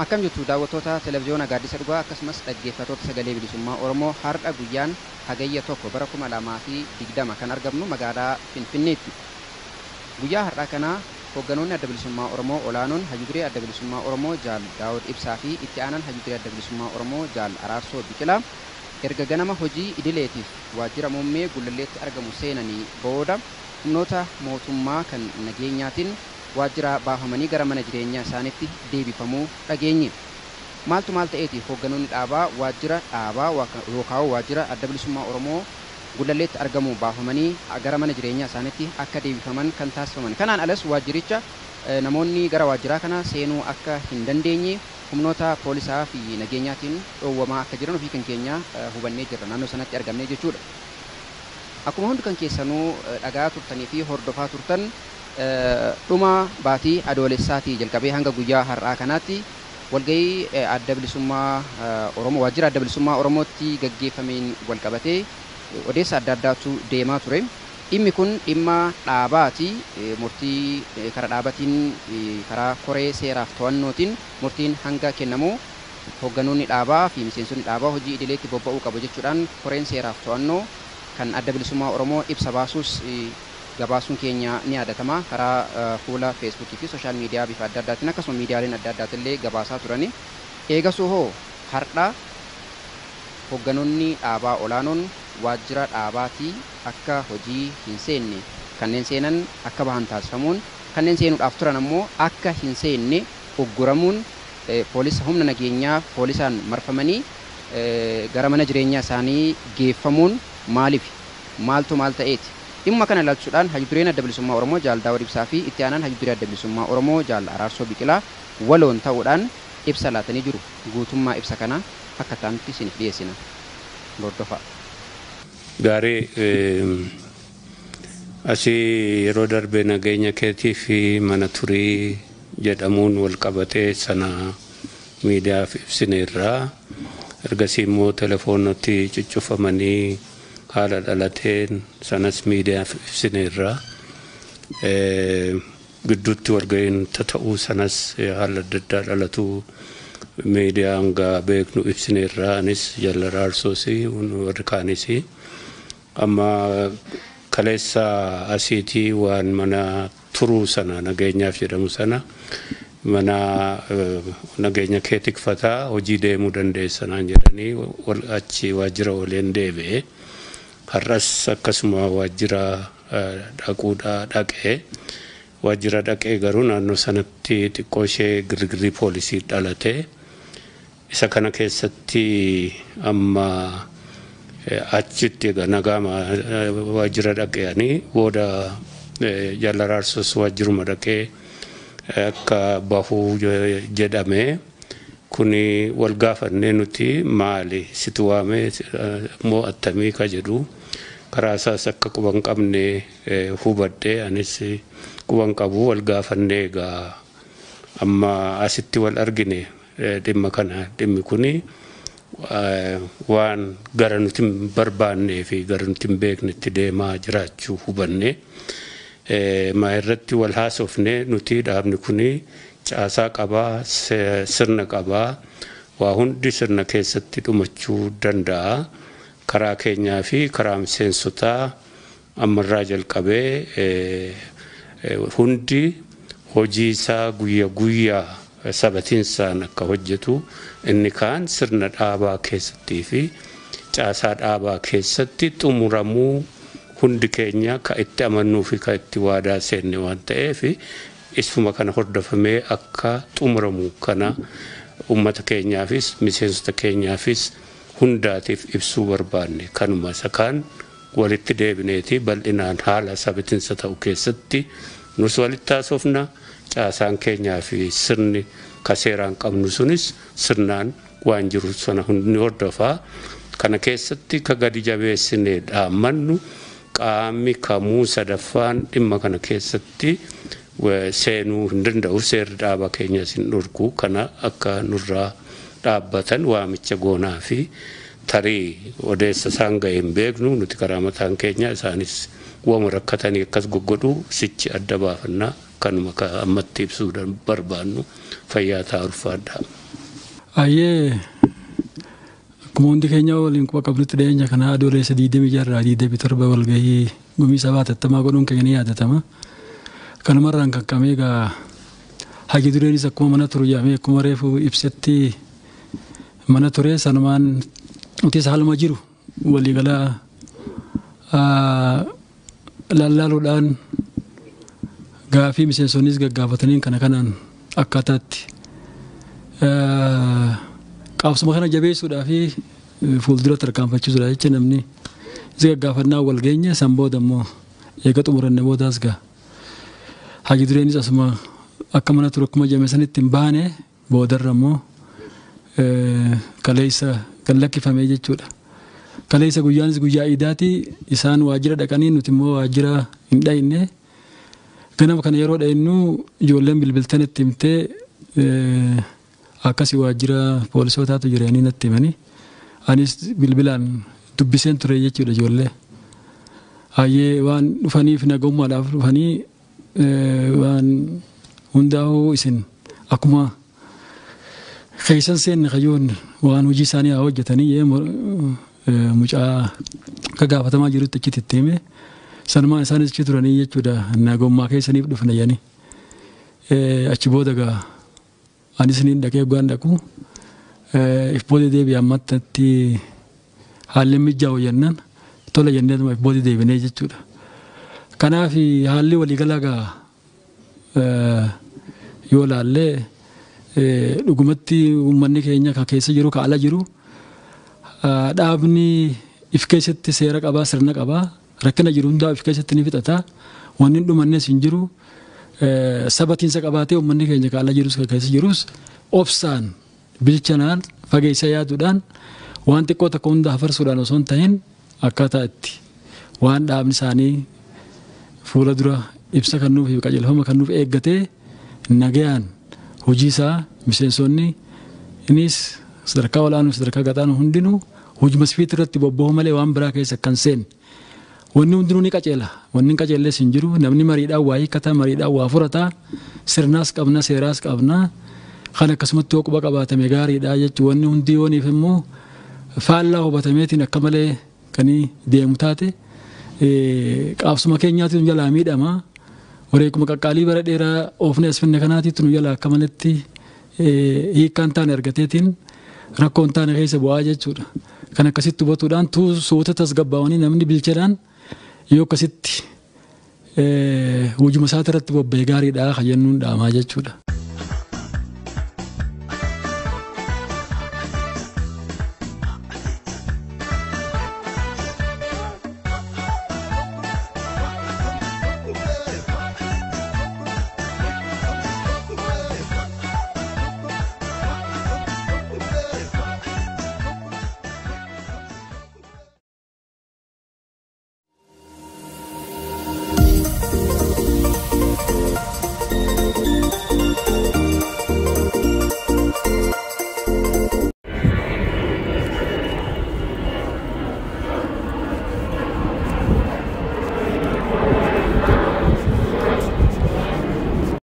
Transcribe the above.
Akkam jirtu daawwattoota televiziyoona Gaaddisa Dhugaa akkasumas dhaggeeffattoota sagalee bilisummaa Oromoo har'a guyyaan hagayya tokko bara 2020 kan argamnu magaalaa Finfinneetti. Guyyaa har'aa kana hogganoonni adda bilisummaa Oromoo olaanoon Hayyuduree adda bilisummaa Oromoo Jaal Daawud Ibsaa fi itti aanaan Hayyuduree adda bilisummaa Oromoo Jaal Araarsoo Biqilaa erga ganama hojii idileetiif waajjira muummee Gullalleetti argamu seenanii booda humnoota mootummaa kan nageenyaatiin waajjira baafamanii gara mana jireenyaa isaaniitti deebifamuu dhageenye. Maaltu maal ta'eetiif hogganoonni dhaabaa waajjira dhaabaa yookaan waajjira adda bilisummaa Oromoo Gullalleetti argamu baafamanii gara mana jireenyaa isaaniitti akka deebifaman kan taasifaman. Kanaan alas waajjiricha namoonni gara waajjiraa kana seenuu akka hin dandeenye humnoota poolisaa fi nageenyaatiin dhoowwamaa akka jiran ofii kan keenya hubannee jirra naannoo sanatti argamnee jechuudha. Akkuma hundi kan keessanuu dhagaa turtanii fi hordofaa turtan dhuma baatii adoolessaatii jalqabee hanga guyyaa har'aa kanaatti walgahii adda bilisummaa Oromoo waajjira adda bilisummaa Oromootti gaggeeffameen walqabatee odeessa adda addaatu deemaa ture. Dhimmi kun dhimma dhaabaati. Murtii karaa dhaabatiin karaa koree seeraaf to'annootiin murtiin hanga kennamu hogganoonni dhaabaa fi miseensonni dhaabaa hojii idileetti bobba'uu qabu jechuudhaan koreen seeraaf to'annoo kan adda bilisummaa Oromoo ibsa baasuus gabaasuun keenya ni yaadatama. Karaa fuula Feesbuukii fi sooshaal miidiyaa bifa adda addaatiin akkasuma miidiyaaleen adda addaatillee gabaasaa turani. Eegasuu hoo har'a hogganoonni dhaabaa olaanoon waajjira dhaabaatii akka hojii hin seenne kanneen seenan akka bahan taasifamuun kanneen seenuudhaaf turan ammoo akka hin seenne ugguramuun poolisa humna nageenyaa poolisaan marfamanii gara mana jireenyaa isaanii geeffamuun maaltu maal ta'eeti? Dhimma kana ilaalchuudhaan Hayyudureen adda bilisummaa Oromoo Jaal Daawud Ibsaa fi itti aanaan Hayyuduree adda bilisummaa Oromoo Jaal Araarsoo Biqilaa waloon ta'uudhaan ibsa laatanii jiru. Guutummaa ibsa kana akka ta'anitti isiniif dhiyeessina. Hordofaa. Gaarii asii yeroo darbe nageenya keetii fi mana turii jedhamuun walqabatee sana miidiyaaf ibsineerraa ergasii immoo telefoonatti cuccufamanii haala dhalateen sanas miidiyaaf ibsineerraa gidduutti walga'iin ta'uu sanas haala adda addaa dhalatu miidiyaan gaa beeknu ibsineerraa anis Jaal Araarsoosii warri kaanisii amma kaleessa asiitii waan mana turuu sana nageenyaaf jedhamu sana mana nageenya kee tikfataa hojii deemuu dandeessanaan jedhanii achi waajjira waliin deebi'ee har'as akkasuma waajjira dhaqee waajjira dhaqee garuu naannoo sanatti xiqqoo ishee girgirrii poolisii dhalatee isa kana keessatti amma achitti nagaama waajjira dhaqeanii booda Jaal Araarsoos waajjiruma dhaqee akka bahuu jedhamee kuni wal gaafannee nuti maali sitti waamee moo attamii ka jedhu karaa isaas akka quban qabne hubadhee anis quban qabu wal gaafannee egaa amma asitti wal argine dhimma kana dhimmi kuni waan gara nuti barbaannee fi gara nuti beeknetti deemaa jiraachuu hubanne maa irratti wal haasofne nuti dhaabni kuni caasaa qabaa sirna qabaa waa hundi sirna keessatti dhumachuu danda'a karaa keenyaa fi karaa miseensotaa ammarraa jalqabee hundi hojii isaa guyyaa sabatiinsaan akka hojjetu inni kaan sirna dhaabaa keessattii fi caasaa dhaabaa keessatti xumuramuu hundi keenya ka itti amannuu fi ka itti waadaa seenne waan ta'eef isuma kana hordofamee akka xumuramu kana ummata keenyaafis miseensota keenyaafis hundaatiif ibsuu barbaanne kanuma isa kaan walitti deebineeti bal'inaan haala sabatiinsa ta'u keessatti nus walitti haasofna caasaan keenyaa fi sirni ka seeraan qabnu sunis sirnaan waan jiru sana hundi hordofaa kana keessatti ka gadi jabeessinee dhaammannu qaamni kamuu sadaffaan dhimma kana keessatti seenuu hin danda'u seerri dhaaba keenya sin dhorku kana akka nurraa dhaabbatan waamicha goonaa fi tarii odeessa isaan ga'e hin beeknu nuti karaa mataan keenya isaanis wama rakkatanii akkas goggodhu sichi adda baafannaa kanuma ka ammatti ibsuudhaan barbaannu fayyaa ta'aa ulfaadha. Ayyee akkuma hundi keenya waliin quba qabnutti dhiyeenya kana adoolessa 27 walgahii gumii sabaa tattamaa godhuun keenya ni yaadatama. Kanumarraan kan qabee egaa hagi dureenis akkuma mana turu jedhamee akkuma reefu ibsetti mana ture sanumaan utis haaluma jiru waliigalaa lallaaluudhaan gaafii miseensonnis gaggaafataniin kana kanaan akkaataatti qaabsuma kana jabeessuudhaa fi fuuldura tarkaanfachiisuudha jecha namni isa gaggaafannaa wal geenye san booda immoo eega xumuranne boodaas gaa hagi dureenis asuma akka mana ture akkuma jedhame sanitti hin baane boodarra immoo kaleessa kan lakkifamee jechuudha. Kaleessa guyyaanis guyyaa iidaati isaan waajjira dhaqanii nuti immoo waajjira hin dhayne ganama kana yeroo dhaynu ijoolleen bilbiltan itti himtee akkasii waajjira poolisootaatu jiranii natti himanii anis bilbilaan dubbiseen ture jechuudha ijoollee. Hayyee waan dhufaniif nagummaadhaaf dhufanii waan hundaa'uu isin akkuma keessan seenne kayyoon waan hojii isaanii haa hojjetanii mucaa akka gaafatamaa jirutti achitti itti hime sanumaan isaanis achi turanii jechuudha nagummaa keessaniif dhufna jedhanii achi booda gaa anis niin dhaqee waan dhaqu if booda deebi'ee ammattatti haalli mijaa'u jennaan tola jenneetuma if booda deebinee jechuudha. Kanaaf haalli waliigalaa gaa yoo laallee dhugumatti uummanni keenya ka keessa jiru ka ala jiru dhaabni if keessatti seera qabaa sirna qabaa rakkina jiru hundaa if keessatti ni fixata wanni dhumannes hin jiru sabatiinsa qabaatee uummanni keenya ka ala jirus ka keessa jirus obsaan bilchanaan fageessa yaaduudhaan waan xiqqoo tokko hunda hafarsuudhaan osoo hin ta'in akkaataa itti waan dhaabni isaanii fuula dura ibsa kennuuf qajeelfama kennuuf eeggatee nagayaan hojii isaa miseensonni innis sadarkaa olaanuu sadarkaa gadaanuu hundinuu hojii masfiit irratti bobba'uu malee waan biraa keessa kan seen wanni hundinuu ni qajeela wanni hin qajeelles hin jiru namni mariidhaan waa hiikkata mariidhaan waa furataa sirnaas qabna seeraas qabna kan akkasumatti quba qabaatame gaariidha jechuun wanni hundi yooniif immoo faallaa hubatameetiin akka malee kan deemu taate qaabsuma keenyaatu jalaa miidhama. Wareeguma qaqqaalii bara dheeraa oofne asfinne kanaatiitu nu jala akka malatti hiikkaan taane argateetiin rakkoon taane keessa bu'aa jechuudha. Kan akkasitti hubatuudhaan suuta tasgabbaa'anii namni bilchaadhaan yoo akkasitti hojuma isaati irratti bobba'e gaariidhaa kan jennuun dhaamaa jechuudha.